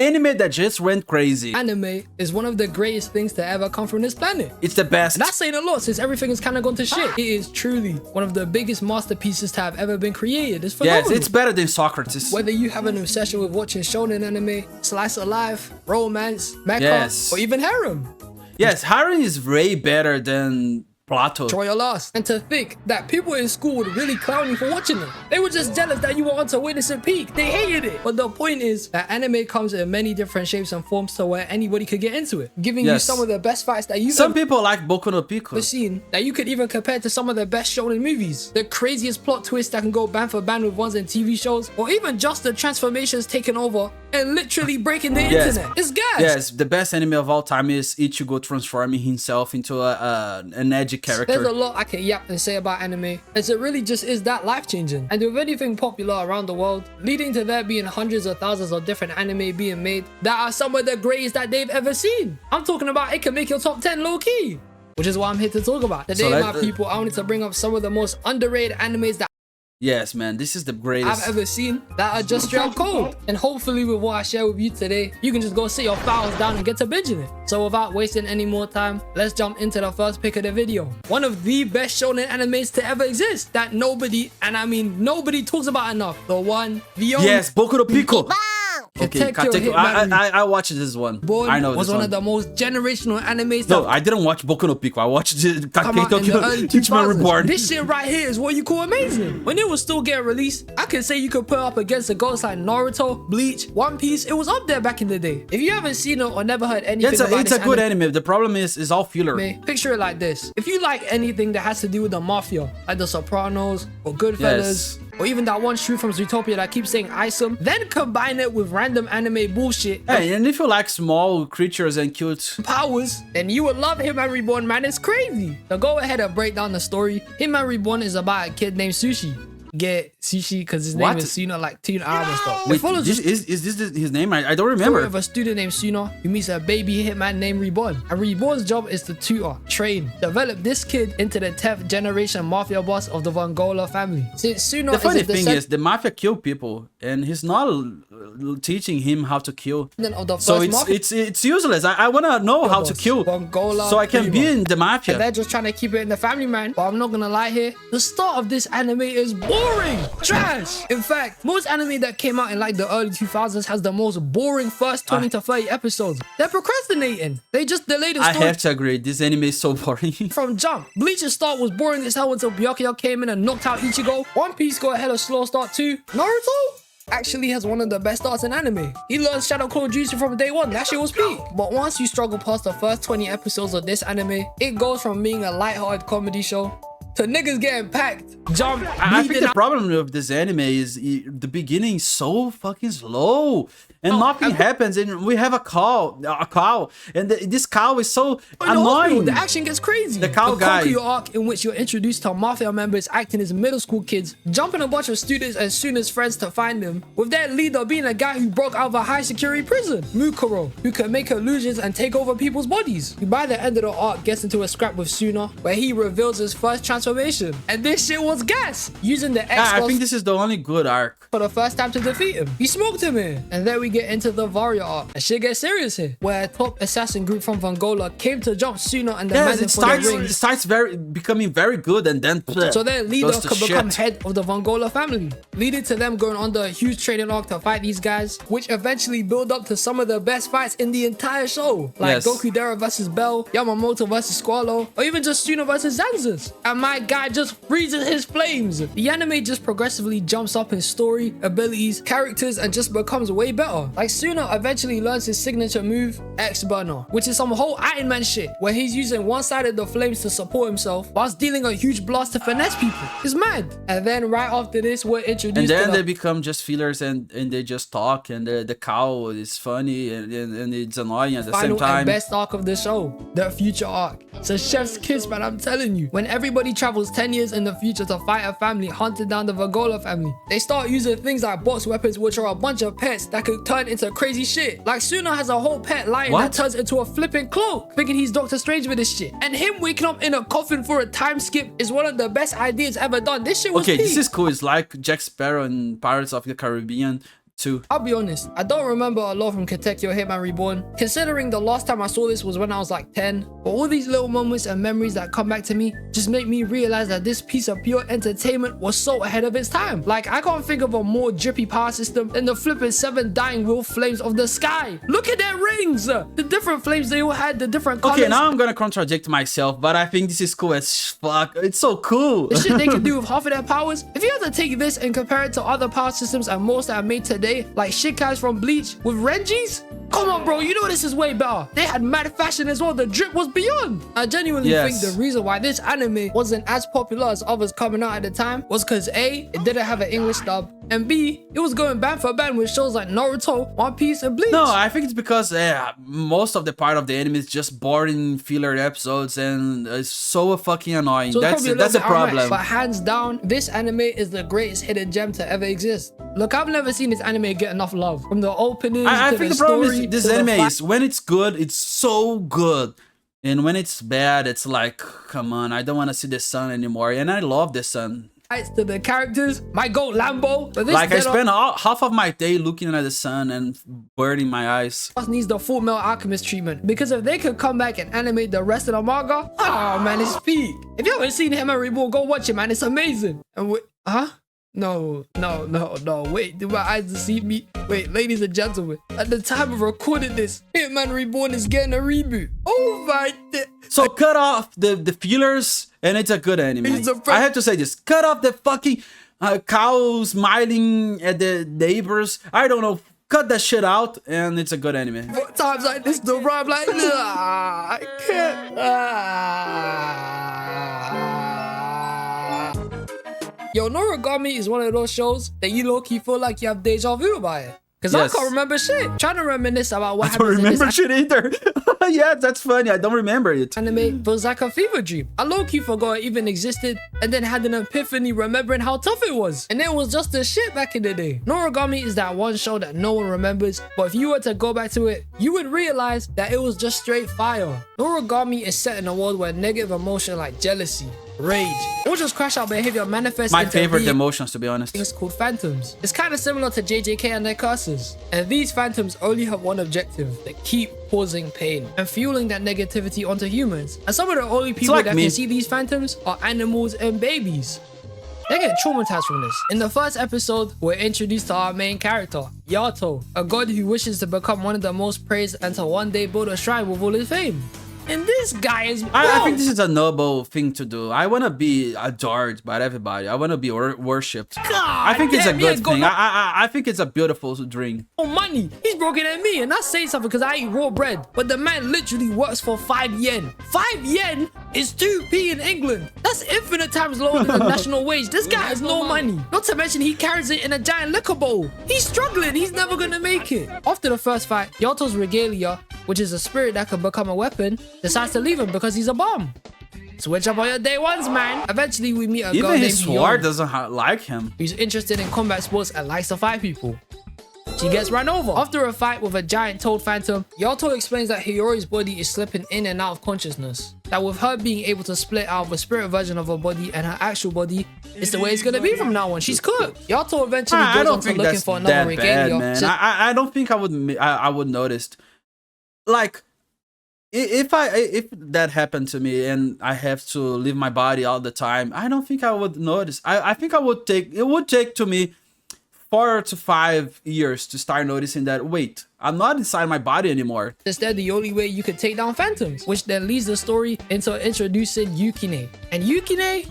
Anime that just went crazy. Anime is one of the greatest things to ever come from this planet. It's the best. And that's saying a lot since everything has kind of gone to shit. It is truly one of the biggest masterpieces to have ever been created. It's phenomenal. Yes, it's better than Socrates. Whether you have an obsession with watching shonen anime, slice of life, romance, mecha, Yes. or even harem. Yes, Harem is way better than Plato. Try your loss. And to think that people in school would really clown you for watching it. They were just jealous that you were on to witness it peak. They hated it. But the point is that anime comes in many different shapes and forms to where anybody could get into it. Giving you some of the best fights that you've Some people like Boku no Pico. seen that you could even compare to some of the best shonen movies. The craziest plot twists that can go band for band with ones in TV shows, or even just the transformations taking over and literally breaking the internet. It's gas. Yes, the best anime of all time is Ichigo transforming himself into an edgy character. There's a lot I can yap and say about anime, as it really just is that life-changing. And with anything popular around the world, leading to there being hundreds of thousands of different anime being made that are some of the greatest that they've ever seen. I'm talking about it can make your top 10 low-key. Which is what I'm here to talk about. Today, my people, I wanted to bring up some of the most underrated animes that Yes, man, this is the greatest I've ever seen that are just straight up cold. And hopefully with what I share with you today, you can just go sit your fowls down and get to binging it. So without wasting any more time, let's jump into the first pick of the video. One of the best shonen animes to ever exist that nobody, and I mean nobody, talks about enough. The one, the only. Yes, Boku no Pico. Okay, Katekyo I watched this one. Boy, I know was this one of the most generational animes. No, I didn't watch Boku no Pico. I watched come out in the early Katekyo 2000s. Reborn. This shit right here is what you call amazing. When it was still getting released, I can say you could put up against the goats like Naruto, Bleach, One Piece. It was up there back in the day. If you haven't seen it or never heard anything about it's a good anime. The problem is all filler. Picture it like this. If you like anything that has to do with the mafia, like The Sopranos or Goodfellas, or even that one shoe from Zootopia that keeps saying Isom, then combine it with random anime bullshit. Hey, and if you like small creatures and cute powers, then you would love Hitman Reborn, man. It's crazy. So go ahead and break down the story. Hitman Reborn is about a kid named Sushi. Get Sushi because his name is Suna, like Teen Arab and stuff. Wait, is this his name? I don't remember. We have a student named Suna who meets a baby hitman named Reborn. And Reborn's job is to tutor, train, develop this kid into the 10th generation mafia boss of the Vangola family. Since Suna the funny thing is, the mafia kill people, and he's not teaching him how to kill. So it's useless. I wanna know how to kill, Vangola, so I can be in the mafia. And they're just trying to keep it in the family, man. But I'm not gonna lie here. The start of this anime is boring, trash. In fact, most anime that came out in like the early 2000s has the most boring first 20 to 30 episodes. They're procrastinating. They just delayed the story. I have to agree. This anime is so boring. From jump, Bleach's start was boring as hell until Byakuya came in and knocked out Ichigo. One Piece got ahead of slow start too. Naruto actually has one of the best starts in anime. He learned Shadow Clone Jutsu from day one. That shit was peak. But once you struggle past the first 20 episodes of this anime, it goes from being a lighthearted comedy show to niggas getting packed, jump. I think the problem with this anime is the beginning is so fucking slow, and nothing happens, and we have a cow, and this cow is so annoying. The action gets crazy. The cow guy. The arc in which you're introduced to mafia members acting as middle school kids, jumping a bunch of students as soon as friends to find them, with their leader being a guy who broke out of a high security prison, Mukuro, who can make illusions and take over people's bodies. Who by the end of the arc gets into a scrap with Suna, where he reveals his first transformation. And this shit was gas. Using the X I think this is the only good arc. For the first time to defeat him. He smoked him in. And then we get into the Varia arc. And shit gets serious here. Where a top assassin group from Vangola came to jump Suna and demanded for the ring. It starts becoming very good, and then so their leader could become head of the Vangola family, leading to them going under a huge training arc to fight these guys, which eventually build up to some of the best fights in the entire show. Like Goku Dera versus Bell, Yamamoto versus Squallow, or even just Suna versus Zanzas. And my guy just freezes his flames. The anime just progressively jumps up in story, abilities, characters, and just becomes way better. Like Suna eventually learns his signature move, X Burner, which is some whole Iron Man shit, where he's using one side of the flames to support himself whilst dealing a huge blast to finesse people. It's mad. And then right after this, we're introduced and then they become just fillers, and they just talk, and the cow is funny and it's annoying at the same time. And best arc of the show, the future arc. It's a chef's kiss, man, I'm telling you. When everybody travels 10 years in the future to fight a family hunted down the Vangola family, they start using things like box weapons, which are a bunch of pets that could turn into crazy shit. Like Suna has a whole pet lion that turns into a flipping cloak, thinking he's Doctor Strange with this shit. And him waking up in a coffin for a time skip is one of the best ideas ever done. This shit was peak. This is cool. It's like Jack Sparrow in Pirates of the Caribbean. 2. I'll be honest, I don't remember a lot from Katekyo Hitman Reborn, considering the last time I saw this was when I was like 10. But all these little moments and memories that come back to me just make me realize that this piece of pure entertainment was so ahead of its time. Like, I can't think of a more drippy power system than the flipping 7 dying wolf flames of the sky. Look at their rings! The different flames they all had, the different colors. Okay, now I'm gonna contradict myself, but I think this is cool as fuck. It's so cool. The shit they can do with half of their powers. If you had to take this and compare it to other power systems and most that are made today, like Shikai's from Bleach with Renji's, come on, bro, you know this is way better. They had mad fashion as well. The drip was beyond. I genuinely think the reason why this anime wasn't as popular as others coming out at the time was because A, it didn't have an English dub, and B, it was going band for band with shows like Naruto, One Piece, and Bleach. No, I think it's because most of the part of the anime is just boring filler episodes, and it's so fucking annoying. So that's a problem. But hands down, this anime is the greatest hidden gem to ever exist. Look, I've never seen this anime get enough love. From the opening I think the problem is this anime is when it's good, it's so good. And when it's bad, it's like, come on, I don't want to see the sun anymore. And I love the sun. To the characters, my goat Lambo. But this like, I spend half of my day looking at the sun and burning my eyes. Needs the Full Metal Alchemist treatment, because if they could come back and animate the rest of the manga, oh man, it's peak. If you haven't seen Hitman Reborn, go watch it, man. It's amazing. And No, wait, do my eyes deceive me? Wait, ladies and gentlemen, at the time of recording this, Hitman Reborn is getting a reboot. Oh my god. So cut off the fillers, and it's a good anime. I have to say this. Cut off the fucking cow smiling at the neighbors. I don't know. Cut that shit out, and it's a good anime. Times like this, the rhyme like, nah, I can't. Yo, Noragami is one of those shows that you low-key feel like you have deja vu by it. Because I can't remember shit. Trying to reminisce about what happened. I don't remember shit either. Yeah, that's funny. I don't remember it. Anime feels like a fever dream. I low-key forgot it even existed and then had an epiphany remembering how tough it was. And it was just the shit back in the day. Noragami is that one show that no one remembers, but if you were to go back to it, you would realize that it was just straight fire. Noragami is set in a world where negative emotion like jealousy, rage, or just crash out behavior manifests my favorite emotions, to be honest. Things called phantoms. It's kind of similar to JJK and their curses. And these phantoms only have one objective: they keep causing pain and fueling that negativity onto humans. And some of the only people that can see these phantoms are animals and babies. They get traumatized from this. In the first episode, we're introduced to our main character, Yato, a god who wishes to become one of the most praised and to one day build a shrine with all his fame. And this guy is... I think this is a noble thing to do. I want to be adored by everybody. I want to be worshipped. I think it's a good thing. I think it's a beautiful dream. Oh, money. He's broken at me. And I say something because I eat raw bread. But the man literally works for 5 yen. 5 yen is 2p in England. That's infinite times lower than the national wage. This guy has no money. Not to mention he carries it in a giant liquor bowl. He's struggling. He's never going to make it. After the first fight, Yato's regalia, which is a spirit that can become a weapon, decides to leave him because he's a bomb. Switch up on your day ones, man. Eventually, we meet a girl named Even his sword doesn't like him. He's interested in combat sports and likes to fight people. She gets run over. After a fight with a giant toad phantom, Yato explains that Hiyori's body is slipping in and out of consciousness. That with her being able to split out of a spirit version of her body and her actual body, it's the way it's gonna be from now on. She's cooked. Yato eventually goes on to looking for another regalia. Man. I don't think I would notice. Like, if that happened to me and I have to leave my body all the time, I don't think I would notice. I think it would take to me 4 to 5 years to start noticing that, wait, I'm not inside my body anymore. Instead, the only way you could take down phantoms, which then leads the story into introducing Yukine. And Yukine,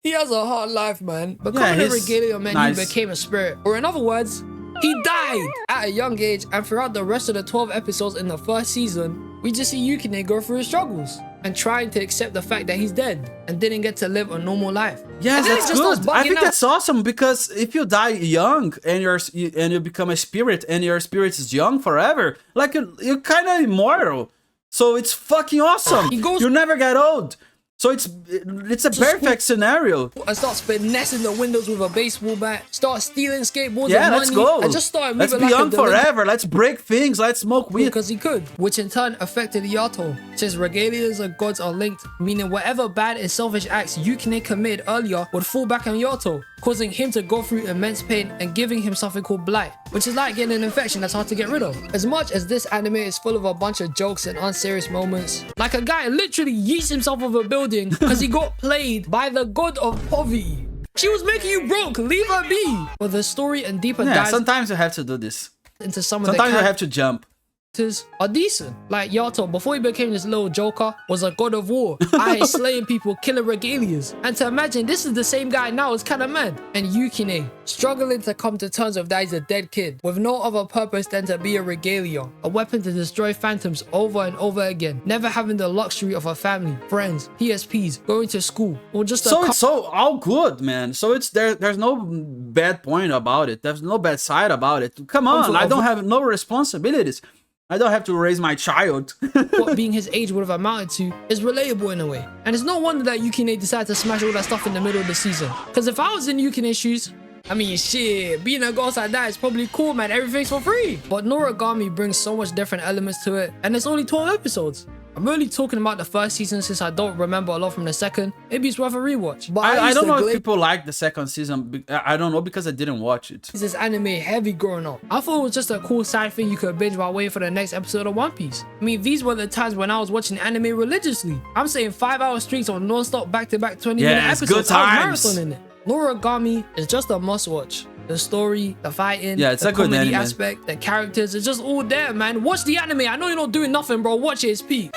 he has a hard life, man. Becoming a regalia man, he became a spirit. Or in other words, he died at a young age, and throughout the rest of the 12 episodes in the first season, we just see Yukine go through his struggles and trying to accept the fact that he's dead and didn't get to live a normal life. Yes, that's good. I think that's awesome, because if you die young and you become a spirit and your spirit is young forever, like you're kind of immortal. So it's fucking awesome. You never get old. So it's a perfect scenario. I start finessing the windows with a baseball bat. Start stealing skateboards. Yeah, and let's go. I just started moving. Let's be young forever. Let's break things. Let's smoke weed. Because he could, which in turn affected Yato. Since regalias and gods are linked, meaning whatever bad and selfish acts Yukine committed earlier would fall back on Yato. causing him to go through immense pain and giving him something called blight, which is like getting an infection that's hard to get rid of. As much as this anime is full of a bunch of jokes and unserious moments, like a guy literally yeets himself off a building because he got played by the god of poverty. She was making you broke, leave her be. But the story and deeper dives sometimes you have to do this. Into some of sometimes you have to jump. Are decent. Like Yato, before he became this little joker, was a god of war. Slaying people, killing regalias. And to imagine this is the same guy now is kind of mad. And Yukine, struggling to come to terms with that he's a dead kid, with no other purpose than to be a regalia, a weapon to destroy phantoms over and over again, never having the luxury of a family, friends, PSPs, going to school, or just it's all good, man. So it's there's no bad point about it. There's no bad side about it. Come on, I don't have no responsibilities. I don't have to raise my child. What being his age would have amounted to is relatable in a way. And it's no wonder that Yukine decided to smash all that stuff in the middle of the season. Because if I was in Yukine's shoes, I mean, shit, being a ghost like that is probably cool, man. Everything's for free. But Noragami brings so much different elements to it. And it's only 12 episodes. I'm really talking about the first season since I don't remember a lot from the second. Maybe it's worth a rewatch. But I don't know if people like the second season. I don't know because I didn't watch it. This is anime heavy growing up. I thought it was just a cool side thing you could binge while waiting for the next episode of One Piece. I mean, these were the times when I was watching anime religiously. I'm saying 5-hour streaks on non-stop back-to-back 20-minute episodes. Good times. I was marathoning it. Noragami is just a must-watch. The story, the fighting, it's the a good comedy anime. aspect, the characters, it's just all there, man. Watch the anime. I know you're not doing nothing, bro. Watch it, it's peak.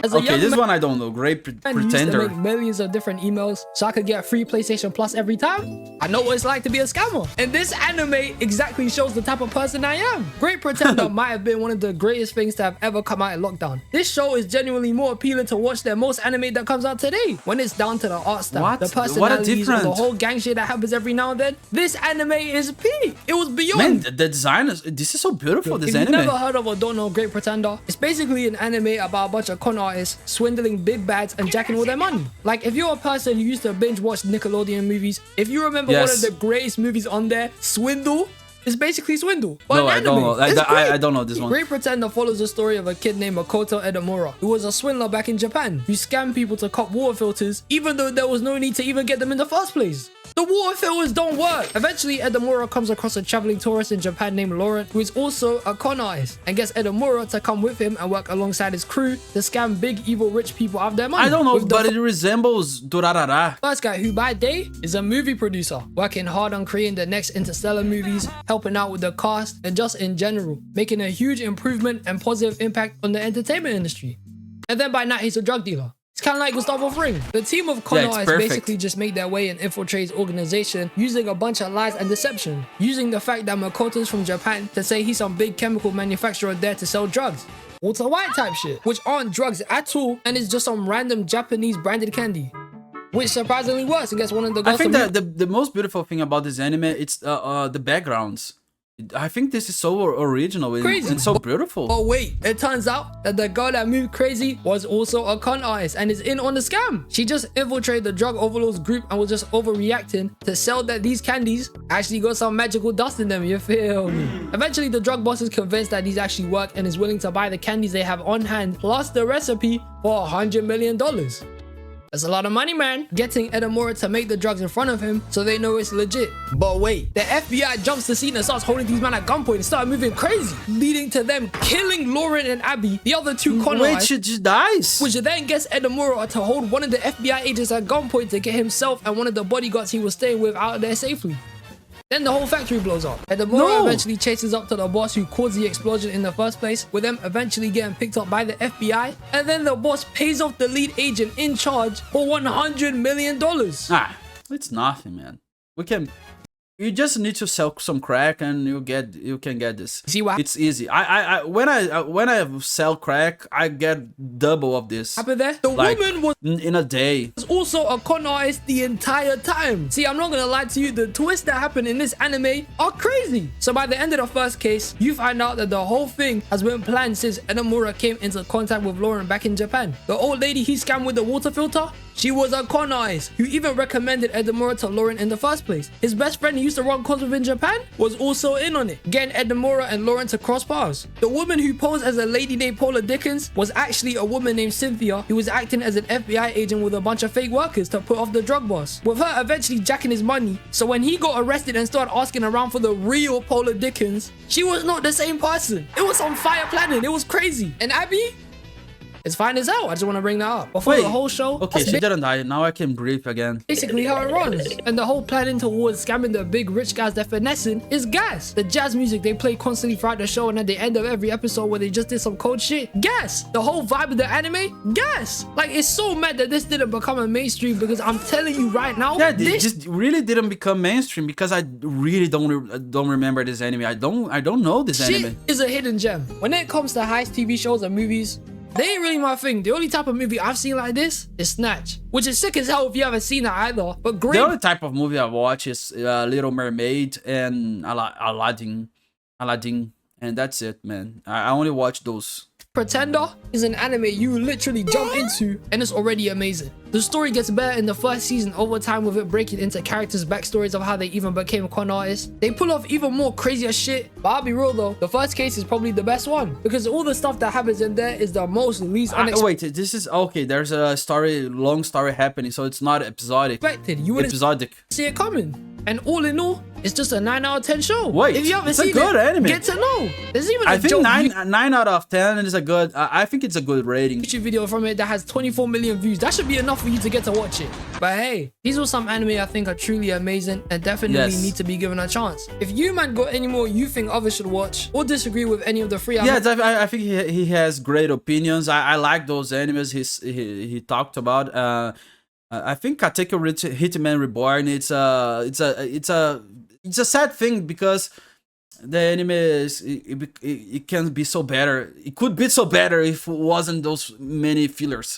Okay, this one I don't know. Great Pretender. Used to make millions of different emails so I could get free PlayStation Plus every time. I know what it's like to be a scammer. And this anime exactly shows the type of person I am. Great Pretender might have been one of the greatest things to have ever come out in lockdown. This show is genuinely more appealing to watch than most anime that comes out today. When it's down to the art style, the personalities, the whole gang shit that happens every now and then. This anime is peak. It was beyond. Man, the design this is so beautiful. This if anime. If you've never heard of or don't know Great Pretender, it's basically an anime about a bunch of con artists swindling big bads and jacking all their money. Like, if you're a person who used to binge watch Nickelodeon movies, if you remember one of the greatest movies on there, Swindle, it's basically Swindle. No, I don't know. I don't know this one. Great Pretender follows the story of a kid named Makoto Edamura, who was a swindler back in Japan, who scammed people to cop water filters, even though there was no need to even get them in the first place. The water filters don't work. Eventually, Edamura comes across a traveling tourist in Japan named Laurent, who is also a con artist, and gets Edamura to come with him and work alongside his crew to scam big, evil, rich people out of their money. I don't know, but it resembles Durarara. First guy, who by day is a movie producer, working hard on creating the next Interstellar movies, helping out with the cast, and just in general, making a huge improvement and positive impact on the entertainment industry. And then by night, he's a drug dealer. It's kind of like Gustavo Fring. The team of con artists basically just make their way and infiltrate his organization using a bunch of lies and deception, using the fact that Makoto's from Japan to say he's some big chemical manufacturer there to sell drugs. Walter White type shit, which aren't drugs at all, and it's just some random Japanese branded candy. Which surprisingly works against one of the girls. I think that the most beautiful thing about this anime, it's the backgrounds. I think this is so original and so beautiful. Oh wait, it turns out that the girl that moved crazy was also a con artist and is in on the scam. She just infiltrated the drug overlords group and was just overreacting to sell that these candies actually got some magical dust in them, you feel me? Eventually the drug boss is convinced that these actually work and is willing to buy the candies they have on hand plus the recipe for $100 million. That's a lot of money, man. Getting Edamura to make the drugs in front of him so they know it's legit. But wait, the FBI jumps the scene and starts holding these men at gunpoint and start moving crazy, leading to them killing Lauren and Abby, the other two con artists. Wait, she dies. Which then gets Edamura to hold one of the FBI agents at gunpoint to get himself and one of the bodyguards he was staying with out of there safely. Then the whole factory blows up. Edamura eventually chases up to the boss who caused the explosion in the first place, with them eventually getting picked up by the FBI. And then the boss pays off the lead agent in charge for $100 million. It's nothing, man. You just need to sell some crack and you can get this. See what? It's easy. When I sell crack, I get double of this. Happened there? The woman was in a day. Was also a con artist the entire time. See, I'm not gonna lie to you, the twists that happen in this anime are crazy. So by the end of the first case, you find out that the whole thing has been planned since Edamura came into contact with Lauren back in Japan. The old lady he scammed with the water filter, She was a con artist who even recommended Edamura to Lauren in the first place. His best friend who used to run cons with in Japan was also in on it, getting Edamura and Lauren to cross paths. The woman who posed as a lady named Paula Dickens was actually a woman named Cynthia who was acting as an FBI agent with a bunch of fake workers to put off the drug boss, with her eventually jacking his money. So when he got arrested and started asking around for the real Paula Dickens, she was not the same person. It was some fire planning. It was crazy. And Abby, it's fine as hell. I just want to bring that up. Before the whole show. Okay, she didn't die. Now I can breathe again. Basically how it runs. And the whole planning towards scamming the big rich guys they're finessing is gas. The jazz music they play constantly throughout the show, and at the end of every episode where they just did some cold shit, gas. The whole vibe of the anime, gas. Like, it's so mad that this didn't become a mainstream, because I'm telling you right now, yeah, this just really didn't become mainstream, because I really don't remember this anime. I don't know this anime. Is a hidden gem. When it comes to heist TV shows and movies, they ain't really my thing. The only type of movie I've seen like this is Snatch, which is sick as hell if you haven't seen it either. But great. The only type of movie I watch is Little Mermaid and Aladdin, and that's it, man. I only watch those. Pretender is an anime you literally jump into, and it's already amazing. The story gets better in the first season over time, with it breaking into characters' backstories of how they even became con artists. They pull off even more crazier shit, but I'll be real though, the first case is probably the best one, because all the stuff that happens in there is the most least unexpected. Wait, this is okay. There's a long story happening, so it's not episodic. You wouldn't see it coming. And all in all, it's just a 9 out of 10 show. Wait, if you haven't seen good anime. Get to know. There's even I think 9 out of 10 is a good. I think it's a good rating. YouTube video from it that has 24 million views. That should be enough for you to get to watch it. But hey, these were some anime I think are truly amazing and definitely need to be given a chance. If you man got any more you think others should watch, or disagree with any of the three, I think he has great opinions. I like those animes he talked about. I think Katekyo Hitman Reborn. It's a sad thing, because the anime it can be so better. It could be so better if it wasn't those many fillers.